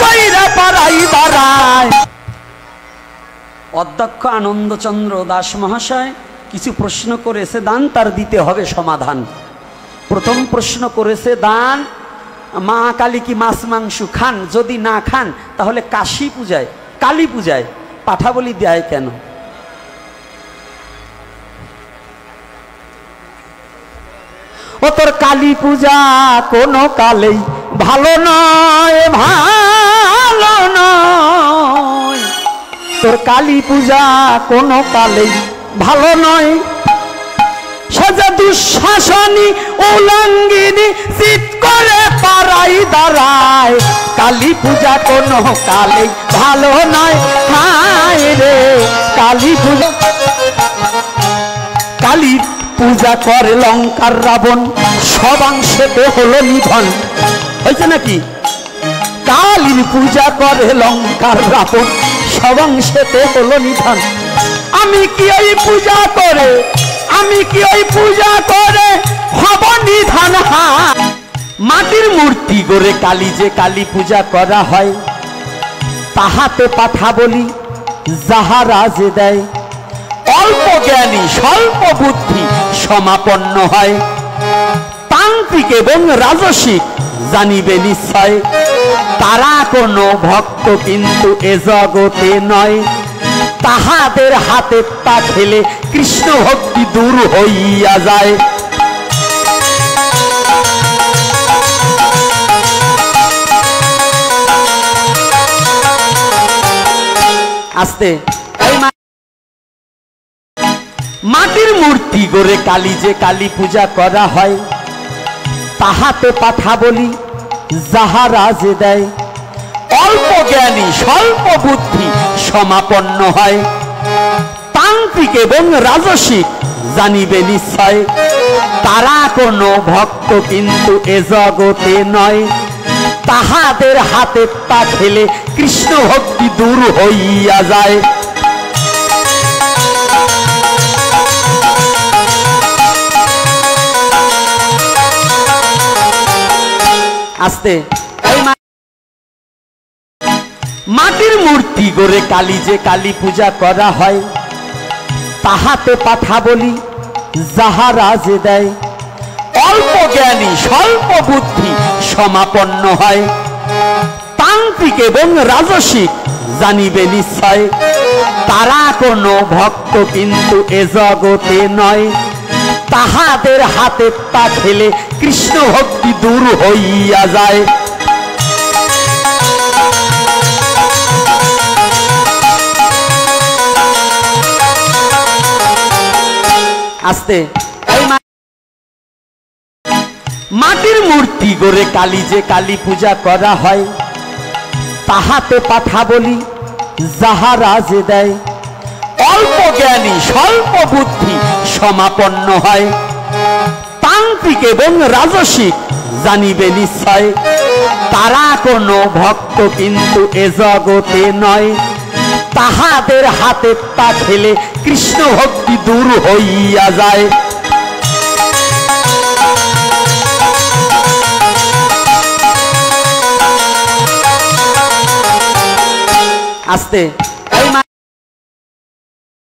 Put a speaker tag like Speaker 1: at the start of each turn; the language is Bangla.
Speaker 1: কইরা পারাই দাঁড়ায়। অধ্যক্ষ আনন্দচন্দ্র দাস মহাশয় কিছু প্রশ্ন করেছে, দান তার দিতে হবে সমাধান। প্রথম প্রশ্ন করেছে, দান মা কালী কি মাছ মাংস খান? যদি না খান তাহলে কাশী পূজায় কালী পূজায় পাঠা বলি দেয় কেন? ও তোর কালী পূজা কোনো কালেই ভালো নয়, ভালো নয়। তোর কালী পূজা কোনো কালেই ভালো নয়। সাজা দুঃশাসনী উলঙ্গিনী চিৎ করে পারাই দাঁড়ায়। কালী পূজা কোনো কালেই ভালো নয়, হায় রে কালী পূজা। কালী পূজা করে লঙ্কার রাবণ, সবাংশেতে হলো নিধন। হয়েছে নাকি? কালীর পূজা করে লঙ্কার রাবণ, সবাংশেতে হলো নিধন। আমি কি ওই পূজা করে, আমি কি ওই পূজা করে হব নিধন? মাটির মূর্তি গড়ে কালী যে কালী পূজা করা হয়, তাহাতে পাঠা বলি যাহারা যে দেয়। অল্প জ্ঞানী স্বল্প বুদ্ধি সমাপন্ন হয়। তান্ত্রিক এবং রাজসিক জানিবে নিশ্চয়, তারা কোনো ভক্ত কিন্তু এ জগতে নয়। তাহাদের হাতে পা খেলে কৃষ্ণ ভক্তি দূর হইয়া যায়। আস্তে মাটির মূর্তি গড়ে কালী যে কালী পূজা করা হয়, তাহাতে পাঠা বলি যাহারা যে দেয়। অল্প জ্ঞানী স্বল্প বুদ্ধি সমাপন্ন হয়। তান্ত্রিক এবং রাজসিক জানিবে নিশ্চয়, তারা কোনো ভক্ত কিন্তু এ জগতে নয়। তাহাদের হাতে পা খেলে কৃষ্ণ ভক্তি দূর হইয়া যায়। আস্তে মাটির মূর্তি গড়ে কালী যে কালী পূজা করা হয়, তাহাতে পাঠা বলি যাহারা যে দেয়। অল্প জ্ঞানী স্বল্প বুদ্ধি সমাপন্ন হয়। তান্ত্রিক এবং রাজসিক জানিবে নিশ্চয়, তারা কোনো ভক্ত কিন্তু এ জগতে নয়। তাহাদের হাতে পা খেলে কৃষ্ণ ভক্তি দূর হইয়া যায়। আস্তে মাটির মূর্তি গড়ে কালী যে কালী পূজা করা হয়, তাহাতে পাঠা বলি যাহারা যে দেয়। অল্প জ্ঞানী স্বল্প বুদ্ধি সমাপন্ন হয়। তান্ত্রিক এবং রাজসিক জানিবে নিশ্চয়, তারা কোনো ভক্ত কিন্তু এ জগতে নয়। তাহাদের হাতে পা খেলে কৃষ্ণ ভক্তি দূর হইয়া যায়। আস্তে